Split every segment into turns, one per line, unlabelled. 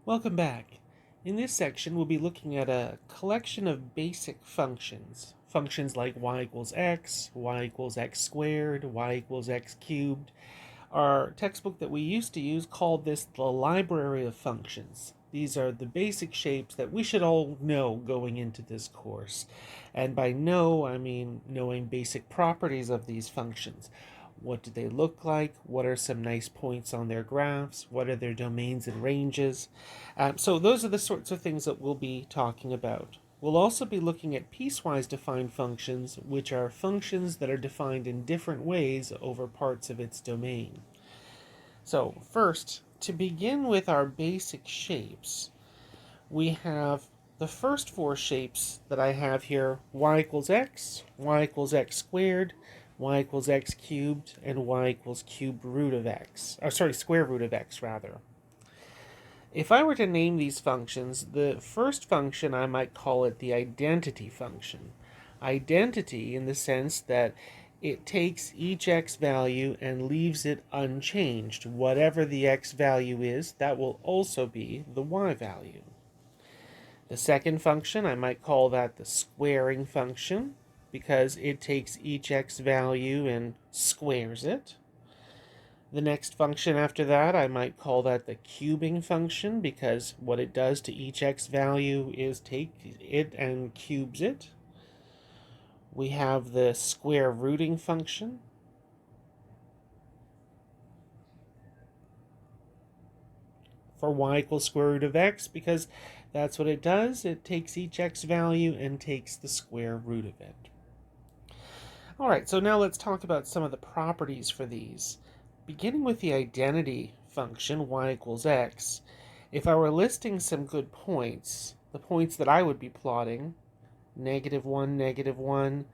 Welcome back. In this section, we'll be looking at a collection of basic functions. Functions like y equals x squared, y equals x cubed. Our textbook that we used to use called this the library of functions. These are the basic shapes that we should all know going into this course. And by know, I mean knowing basic properties of these functions. What do they look like? What are some nice points on their graphs? What are their domains and ranges? So those are the sorts of things that we'll be talking about. We'll also be looking at piecewise defined functions, which are functions that are defined in different ways over parts of its domain. So first, to begin with our basic shapes, we have the first four shapes that I have here: y equals x squared, y equals x cubed, and y equals cube root of x. Square root of x, rather. If I were to name these functions, the first function I might call it the identity function. Identity in the sense that it takes each x value and leaves it unchanged. Whatever the x value is, that will also be the y value. The second function, I might call that the squaring function, because it takes each x value and squares it. The next function after that, I might call that the cubing function, because what it does to each x value is take it and cubes it. We have the square rooting function. For y equals square root of x, because that's what it does. It takes each x value and takes the square root of it. All right, so now let's talk about some of the properties for these. Beginning with the identity function, y equals x, if I were listing some good points, the points that I would be plotting, -1,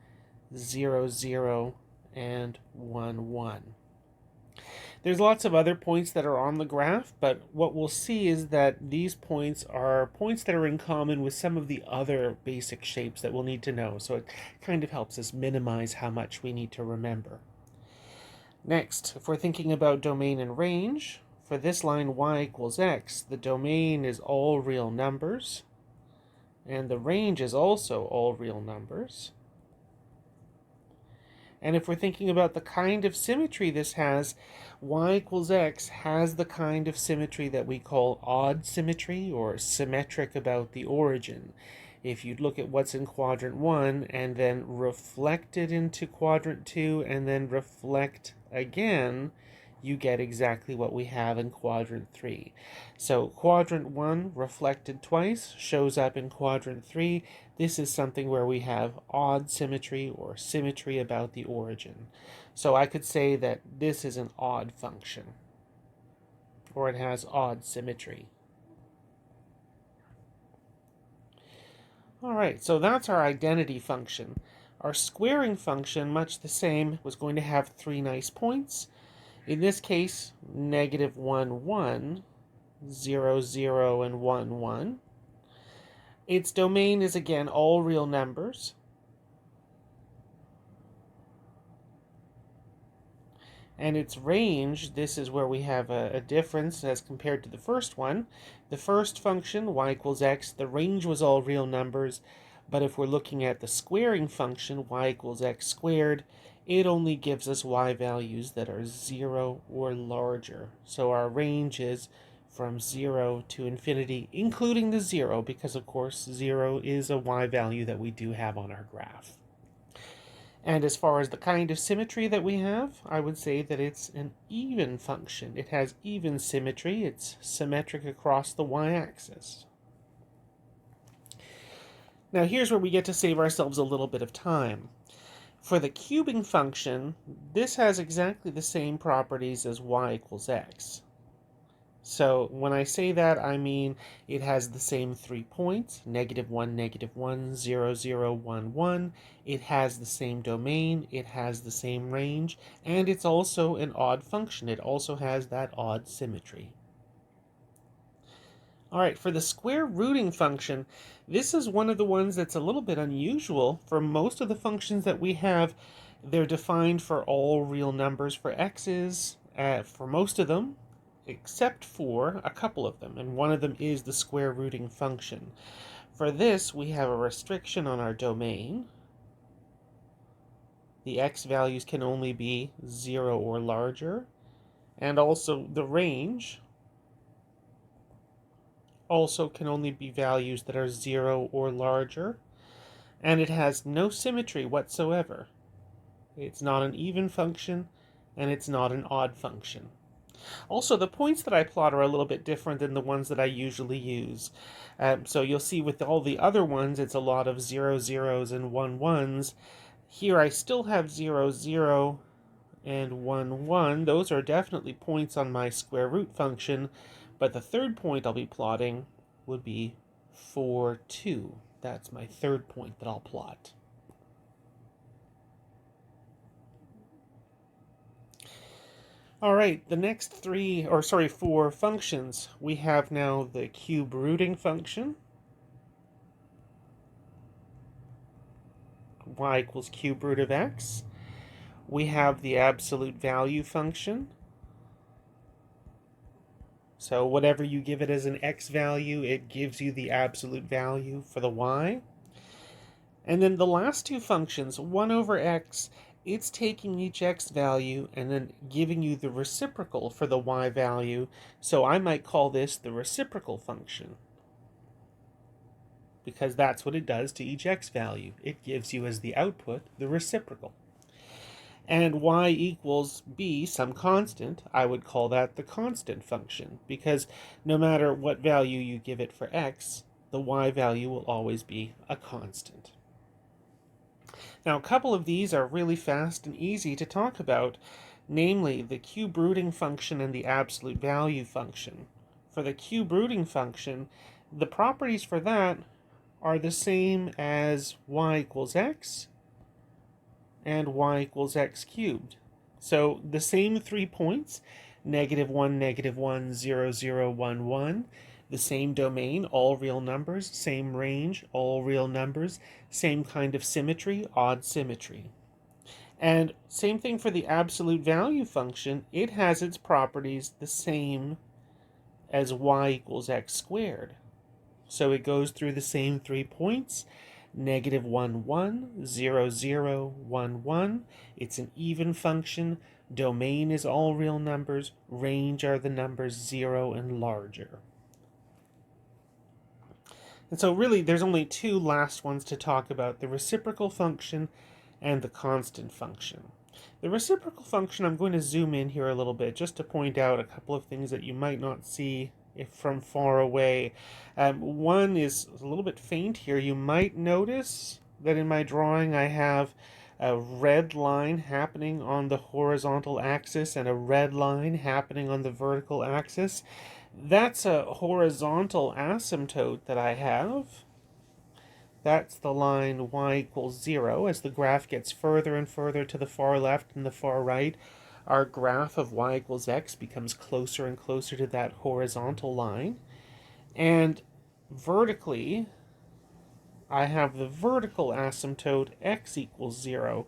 0, 0, and 1, 1. There's lots of other points that are on the graph, but what we'll see is that these points are points that are in common with some of the other basic shapes that we'll need to know, so it kind of helps us minimize how much we need to remember. Next, if we're thinking about domain and range, for this line y equals x, the domain is all real numbers, and the range is also all real numbers. And if we're thinking about the kind of symmetry this has, y equals x has the kind of symmetry that we call odd symmetry, or symmetric about the origin. If you look at what's in quadrant 1 and then reflect it into quadrant 2 and then reflect again, you get exactly what we have in quadrant 3. So quadrant 1 reflected twice shows up in quadrant 3. This is something where we have odd symmetry or symmetry about the origin. So I could say that this is an odd function, or it has odd symmetry. All right, so that's our identity function. Our squaring function, much the same, was going to have three nice points. In this case, -1, 1, 0, 0, and 1, 1. Its domain is again all real numbers. And its range, this is where we have a difference as compared to the first one. The first function, y equals x, the range was all real numbers, but if we're looking at the squaring function, y equals x squared, it only gives us y values that are 0 or larger. So our range is from 0 to infinity, including the 0, because of course 0 is a y value that we do have on our graph. And as far as the kind of symmetry that we have, I would say that it's an even function. It has even symmetry. It's symmetric across the y-axis. Now here's where we get to save ourselves a little bit of time. For the cubing function, this has exactly the same properties as y equals x. So when I say that, I mean it has the same 3 points, -1, 1, 0, 0, 1, 1. It has the same domain, it has the same range, and it's also an odd function. It also has that odd symmetry. All right, for the square rooting function, this is one of the ones that's a little bit unusual. For most of the functions that we have, they're defined for all real numbers for x's, for most of them. except for a couple of them, and one of them is the square rooting function. For this, we have a restriction on our domain. The x values can only be 0 or larger, and also the range also can only be values that are 0 or larger, and it has no symmetry whatsoever. It's not an even function, and it's not an odd function. Also, the points that I plot are a little bit different than the ones that I usually use. So you'll see with all the other ones, it's a lot of 0, 0s and 1, 1s. Here I still have 0, 0 and 1, 1. Those are definitely points on my square root function, but the third point I'll be plotting would be 4, 2. That's my third point that I'll plot. All right, the next four functions. We have now the cube rooting function. Y equals cube root of x. We have the absolute value function. So whatever you give it as an x value, it gives you the absolute value for the y. And then the last two functions, 1 over x, it's taking each x value and then giving you the reciprocal for the y value. So I might call this the reciprocal function, because that's what it does to each x value. It gives you as the output the reciprocal. And y equals b, some constant, I would call that the constant function, because no matter what value you give it for x, the y value will always be a constant. Now, a couple of these are really fast and easy to talk about, namely the cube rooting function and the absolute value function. For the cube rooting function, the properties for that are the same as y equals x and y equals x cubed. So the same 3 points, -1, -1, 0, 0, 1, 1. The same domain, all real numbers, same range, all real numbers, same kind of symmetry, odd symmetry. And same thing for the absolute value function. It has its properties the same as y equals x squared. So it goes through the same 3 points, -1, 1, 0, 0, 1, 1. It's an even function. Domain is all real numbers. Range are the numbers 0 and larger. And so really, there's only two last ones to talk about, the reciprocal function and the constant function. The reciprocal function, I'm going to zoom in here a little bit just to point out a couple of things that you might not see if from far away. One is a little bit faint here. You might notice that in my drawing I have a red line happening on the horizontal axis and a red line happening on the vertical axis. That's a horizontal asymptote that I have. That's the line y equals 0. As the graph gets further and further to the far left and the far right, our graph of y equals x becomes closer and closer to that horizontal line. And vertically, I have the vertical asymptote x equals 0.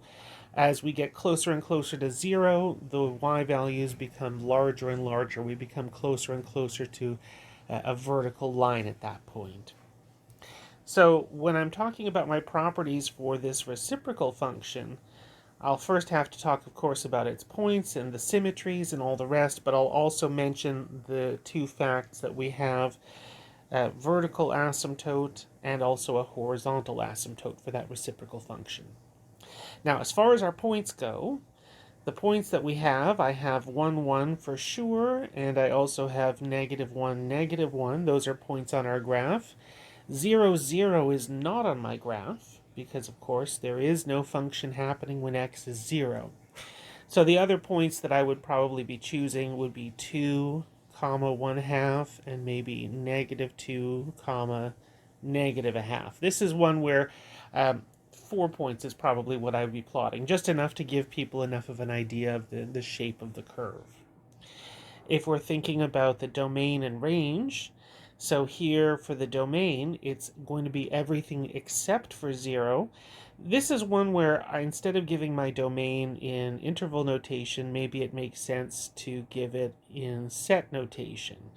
As we get closer and closer to 0, the y values become larger and larger. We become closer and closer to a vertical line at that point. So when I'm talking about my properties for this reciprocal function, I'll first have to talk, of course, about its points and the symmetries and all the rest, but I'll also mention the two facts that we have, a vertical asymptote and also a horizontal asymptote for that reciprocal function. Now, as far as our points go, the points that we have, I have 1, 1 for sure, and I also have -1, -1. Those are points on our graph. 0, 0 is not on my graph, because of course there is no function happening when x is 0. So the other points that I would probably be choosing would be 2, comma 1/2, and maybe -2, comma -1/2. This is one where 4 points is probably what I would be plotting, just enough to give people enough of an idea of the shape of the curve. If we're thinking about the domain and range, so here for the domain, it's going to be everything except for 0. This is one where instead of giving my domain in interval notation, maybe it makes sense to give it in set notation.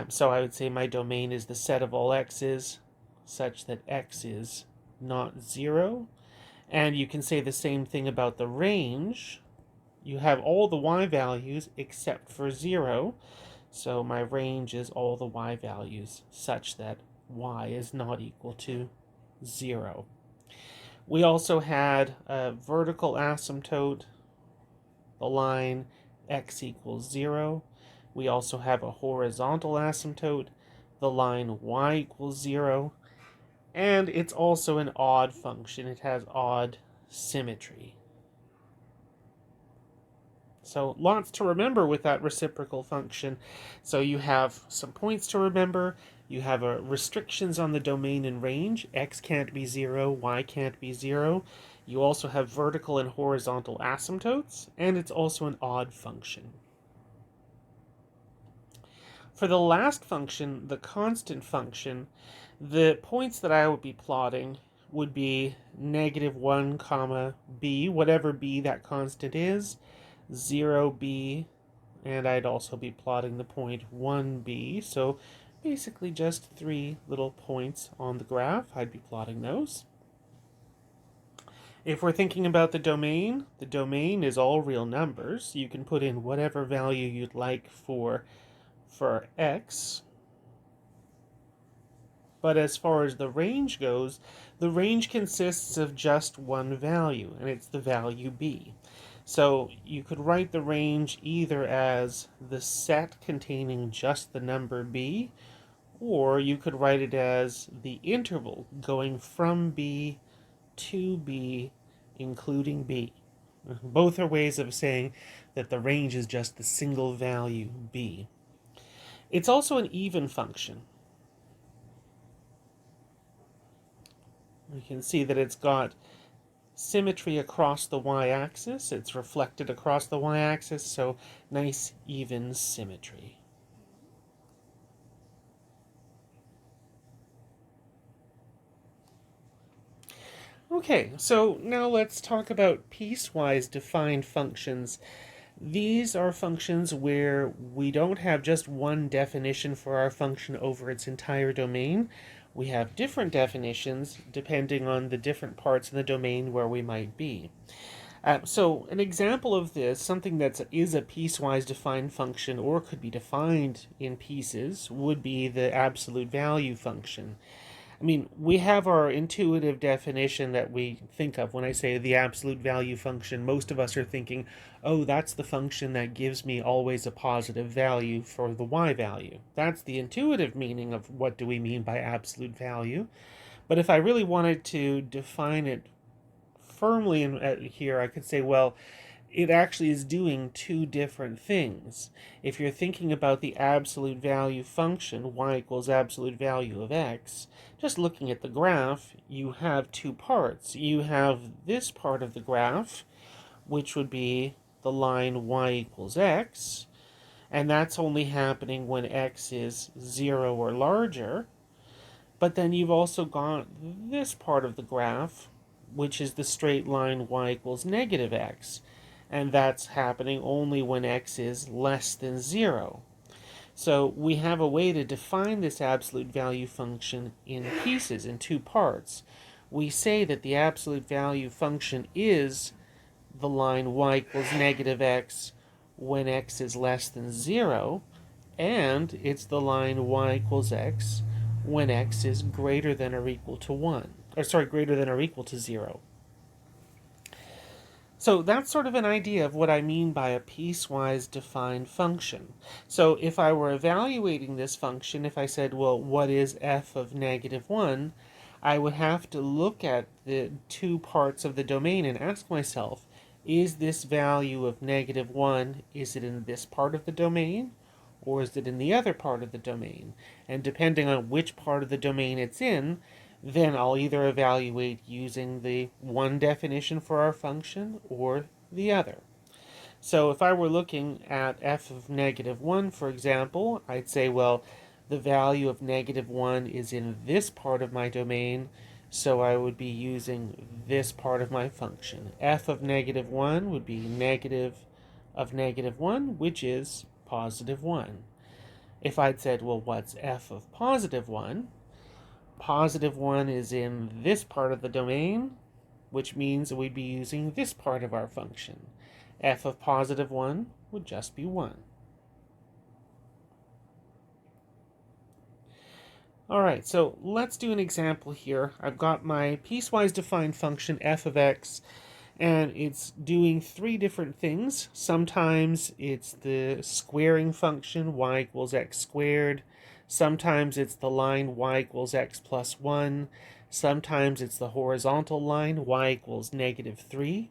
So I would say my domain is the set of all x's such that x is not 0. And you can say the same thing about the range. You have all the y values except for 0. So my range is all the y values such that y is not equal to 0. We also had a vertical asymptote, the line x equals 0. We also have a horizontal asymptote, the line y equals 0. And it's also an odd function. It has odd symmetry. So lots to remember with that reciprocal function. So you have some points to remember. You have restrictions on the domain and range. X can't be 0, y can't be 0. You also have vertical and horizontal asymptotes, and it's also an odd function. For the last function, the constant function, the points that I would be plotting would be -1 comma b, whatever b that constant is, 0b, and I'd also be plotting the point 1b. So basically just 3 little points on the graph. I'd be plotting those. If we're thinking about the domain is all real numbers. You can put in whatever value you'd like for x. But as far as the range goes, the range consists of just one value, and it's the value b. So you could write the range either as the set containing just the number b, or you could write it as the interval going from b to b, including b. Both are ways of saying that the range is just the single value b. It's also an even function. You can see that it's got symmetry across the y-axis. It's reflected across the y-axis, so nice even symmetry. Okay, so now let's talk about piecewise defined functions. These are functions where we don't have just one definition for our function over its entire domain. We have different definitions depending on the different parts of the domain where we might be. So an example of this, something that is a piecewise defined function or could be defined in pieces, would be the absolute value function. I mean, we have our intuitive definition that we think of when I say the absolute value function. Most of us are thinking, oh, that's the function that gives me always a positive value for the y value. That's the intuitive meaning of what do we mean by absolute value. But if I really wanted to define it firmly here, I could say, well, it actually is doing two different things. If you're thinking about the absolute value function, y equals absolute value of x, just looking at the graph, you have two parts. You have this part of the graph, which would be the line y equals x, and that's only happening when x is 0 or larger. But then you've also got this part of the graph, which is the straight line y equals -x. And that's happening only when x is less than 0. So we have a way to define this absolute value function in pieces, in two parts. We say that the absolute value function is the line y equals -x when x is less than 0, and it's the line y equals x when x is greater than or equal to 1. Greater than or equal to 0. So that's sort of an idea of what I mean by a piecewise defined function. So if I were evaluating this function, if I said, well, what is f of -1, I would have to look at the two parts of the domain and ask myself, is this value of -1, is it in this part of the domain, or is it in the other part of the domain? And depending on which part of the domain it's in, then I'll either evaluate using the one definition for our function or the other. So if I were looking at f of -1, for example, I'd say, well, the value of -1 is in this part of my domain, So I would be using this part of my function. F of negative 1 would be negative of negative 1, which is positive 1. If I'd said, well, what's f of positive 1? Positive 1 is in this part of the domain, which means we'd be using this part of our function. F of positive 1 would just be 1. All right, so let's do an example here. I've got my piecewise defined function f of x, and it's doing three different things. Sometimes it's the squaring function, y equals x squared. Sometimes it's the line y equals x plus 1. Sometimes it's the horizontal line, y equals negative 3.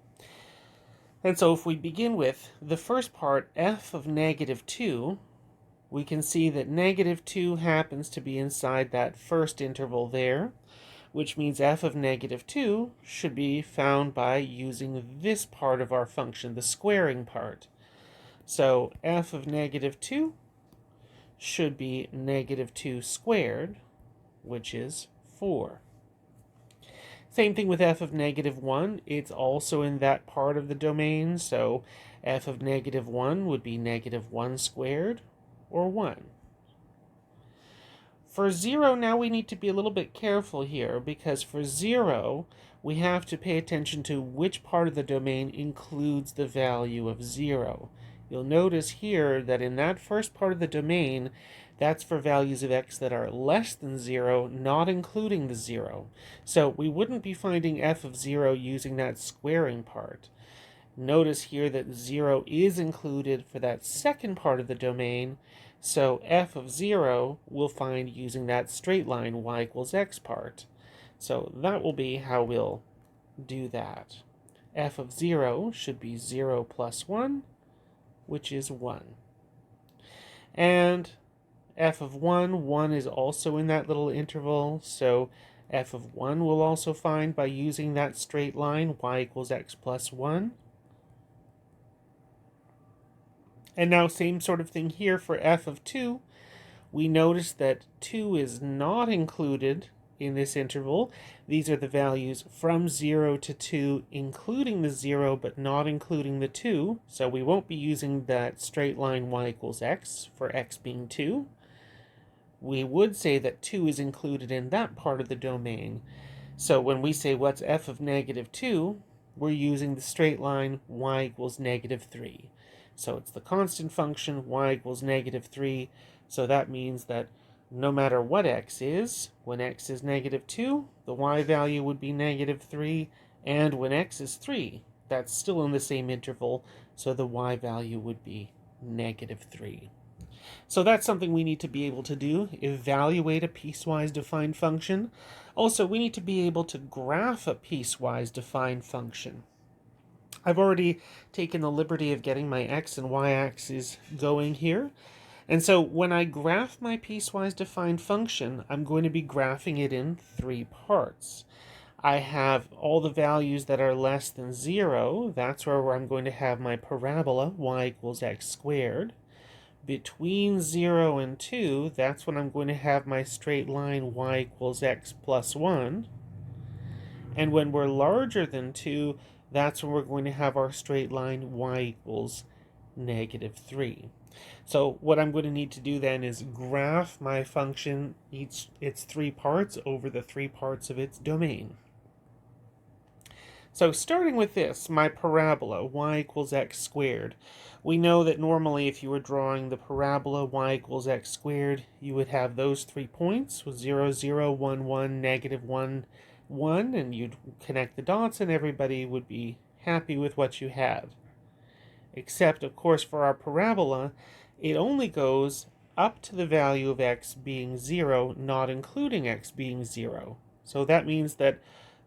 And so if we begin with the first part, f of negative 2, we can see that negative 2 happens to be inside that first interval there, which means f of negative 2 should be found by using this part of our function, the squaring part. So f of negative 2 should be negative 2 squared, which is 4. Same thing with f of negative 1. It's also in that part of the domain, so f of negative 1 would be negative 1 squared, or 1. For 0, now we need to be a little bit careful here, because for 0, we have to pay attention to which part of the domain includes the value of 0. You'll notice here that in that first part of the domain, that's for values of x that are less than 0, not including the 0. So we wouldn't be finding f of 0 using that squaring part. Notice here that 0 is included for that second part of the domain, so f of 0 we'll find using that straight line y equals x part. So that will be how we'll do that. F of 0 should be 0 plus 1, which is 1. And f of 1, 1 is also in that little interval, so f of 1 we'll also find by using that straight line y equals x plus 1. And now same sort of thing here for f of 2. We notice that 2 is not included in this interval. These are the values from 0 to 2, including the 0, but not including the 2. So we won't be using that straight line y equals x for x being 2. We would say that 2 is included in that part of the domain. So when we say what's f of negative 2, we're using the straight line y equals negative 3. So it's the constant function y equals negative 3. So that means that no matter what x is, when x is negative 2, the y value would be negative 3. And when x is 3, that's still in the same interval, so the y value would be negative 3. So that's something we need to be able to do, evaluate a piecewise defined function. Also, we need to be able to graph a piecewise defined function. I've already taken the liberty of getting my x and y axes going here. And so when I graph my piecewise defined function, I'm going to be graphing it in three parts. I have all the values that are less than 0. That's where I'm going to have my parabola, y equals x squared. Between 0 and 2, that's when I'm going to have my straight line y equals x plus 1. And when we're larger than 2, that's when we're going to have our straight line y equals negative 3. So what I'm going to need to do then is graph my function, its three parts, over the three parts of its domain. So starting with this, my parabola, y equals x squared. We know that normally if you were drawing the parabola y equals x squared, you would have those 3 points with 0, 0, 1, 1, negative 1, 1, and you'd connect the dots and everybody would be happy with what you had. Except, of course, for our parabola, it only goes up to the value of x being 0, not including x being 0. So that means that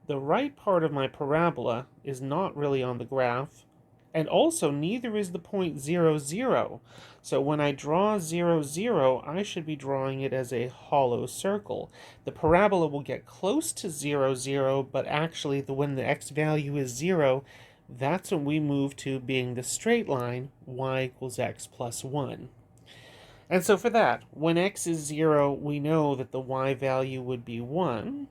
the right part of my parabola is not really on the graph, and also neither is the point 0, 0. So when I draw 0, 0, I should be drawing it as a hollow circle. The parabola will get close to 0, 0, but actually when the x value is 0, that's when we move to being the straight line y equals x plus 1. And so for that, when x is 0, we know that the y value would be 1.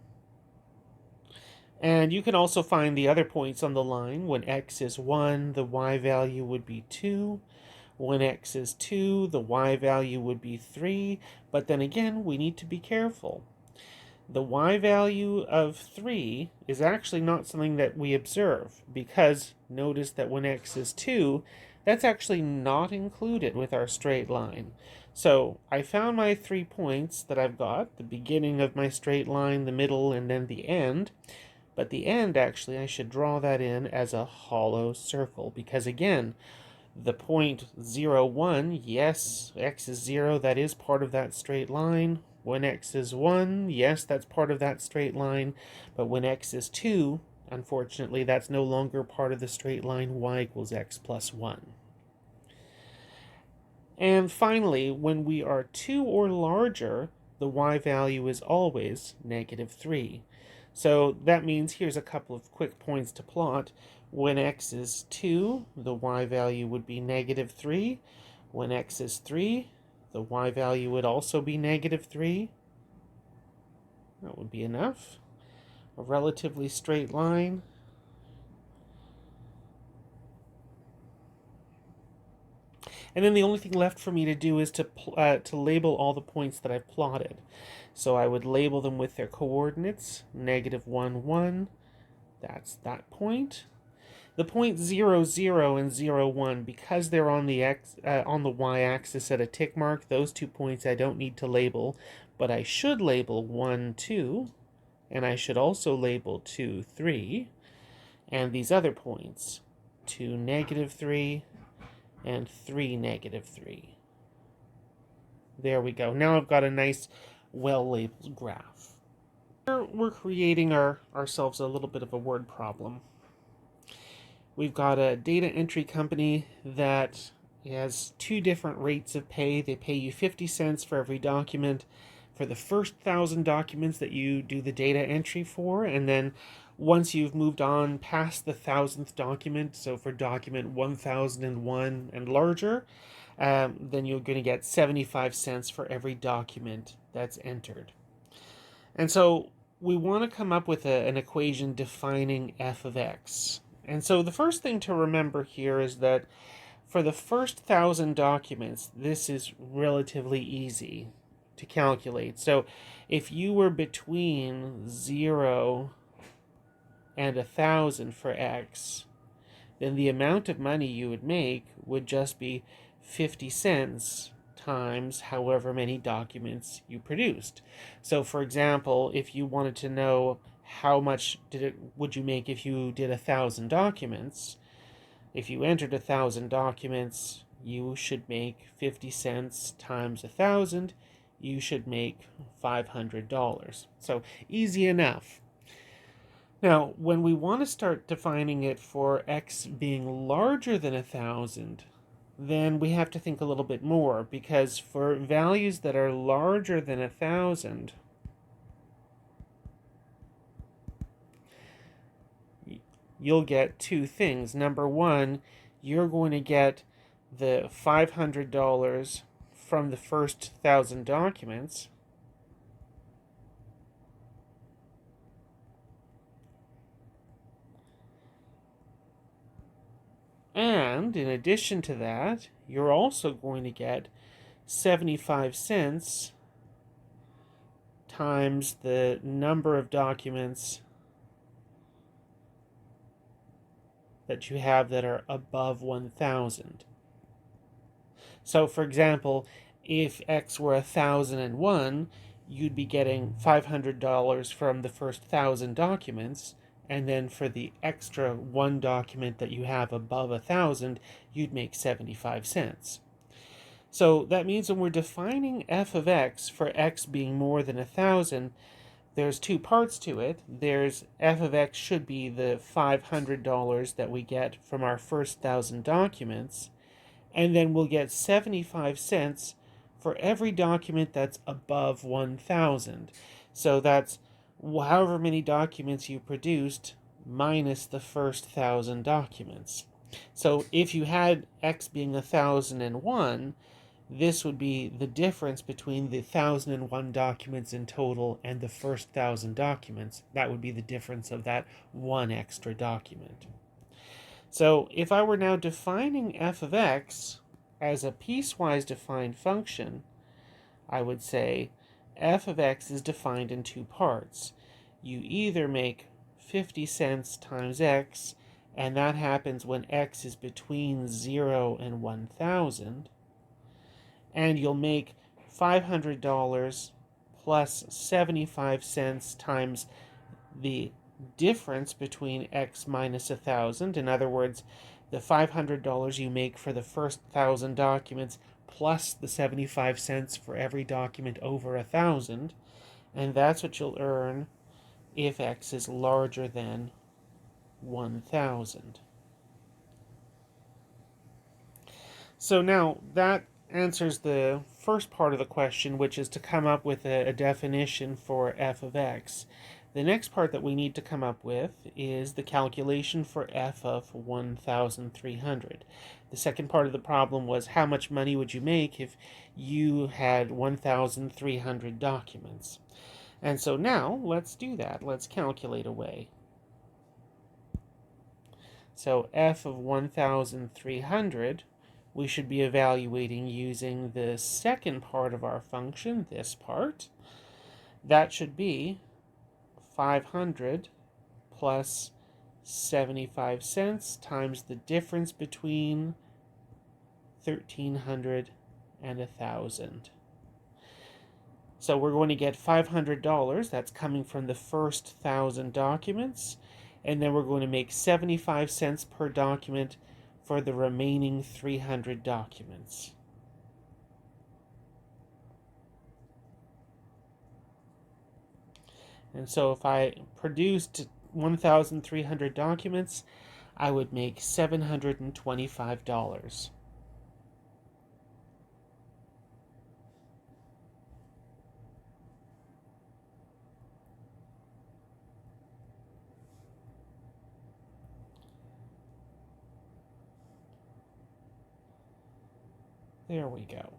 And you can also find the other points on the line. When x is 1, the y value would be 2. When x is 2, the y value would be 3. But then again, we need to be careful. The y value of 3 is actually not something that we observe, because notice that when x is 2, that's actually not included with our straight line. So I found my 3 points that I've got, the beginning of my straight line, the middle, and then the end. But the end, actually, I should draw that in as a hollow circle, because again, the point 0, 1, yes, x is 0, that is part of that straight line. When x is 1, yes, that's part of that straight line. But when x is 2, unfortunately, that's no longer part of the straight line y equals x plus 1. And finally, when we are 2 or larger, the y value is always negative 3. So that means here's a couple of quick points to plot. When x is 2, the y value would be negative 3. When x is 3, the y value would also be negative 3. That would be enough. A relatively straight line. And then the only thing left for me to do is to label all the points that I've plotted. So I would label them with their coordinates, negative 1, 1. That's that point. The point 0, 0, and 0, 1, because they're on the y-axis at a tick mark, those 2 points I don't need to label, but I should label 1, 2, and I should also label 2, 3, and these other points, 2, negative 3, and 3, negative 3. There we go. Now I've got a nice, well-labeled graph. Here we're creating ourselves a little bit of a word problem. We've got a data entry company that has 2 different rates of pay. They pay you 50 cents for every document for the first 1,000 documents that you do the data entry for, and then once you've moved on past the 1,000th document, so for document 1001 and larger, then you're going to get 75 cents for every document that's entered. And so we want to come up with an equation defining f of x. And so the first thing to remember here is that for the first 1,000 documents, this is relatively easy to calculate. So if you were between 0 and 1,000 for x, then the amount of money you would make would just be 50 cents times however many documents you produced. So for example, if you wanted to know how much would you make if you did 1,000 documents, if you entered 1,000 documents, you should make 50 cents times 1,000, you should make $500. So easy enough. Now, when we want to start defining it for x being larger than 1,000, then we have to think a little bit more, because for values that are larger than 1,000, you'll get 2 things. Number one, you're going to get the $500 from the first 1,000 documents. And in addition to that, you're also going to get 75 cents times the number of documents that you have that are above 1,000. So for example, if x were 1,001, you'd be getting $500 from the first 1,000 documents, and then for the extra one document that you have above 1,000, you'd make 75 cents. So that means when we're defining f of x for x being more than 1,000, there's 2 parts to it. There's f of x should be the $500 that we get from our first 1,000 documents, and then we'll get 75 cents for every document that's above 1,000. So that's however many documents you produced minus the first 1,000 documents. So if you had x being 1,001, this would be the difference between the 1,001 documents in total and the first 1,000 documents. That would be the difference of that one extra document. So if I were now defining f of x as a piecewise defined function, I would say f of x is defined in two parts. You either make 50 cents times x, and that happens when x is between 0 and 1,000, and you'll make $500 plus 75 cents times the difference between x minus 1,000. In other words, the $500 you make for the first 1,000 documents plus the 75 cents for every document over 1,000, and that's what you'll earn if x is larger than 1,000. So now that answers the first part of the question, which is to come up with a definition for f of x. The next part that we need to come up with is the calculation for f of 1,300. The second part of the problem was how much money would you make if you had 1,300 documents. And so now let's do that. Let's calculate away. So f of 1,300 we should be evaluating using the second part of our function, this part. That should be 500 plus 75 cents times the difference between 1,300 and 1,000. So we're going to get $500. That's coming from the first 1,000 documents. And then we're going to make 75 cents per document for the remaining 300 documents. And so if I produced 1,300 documents, I would make $725. There we go.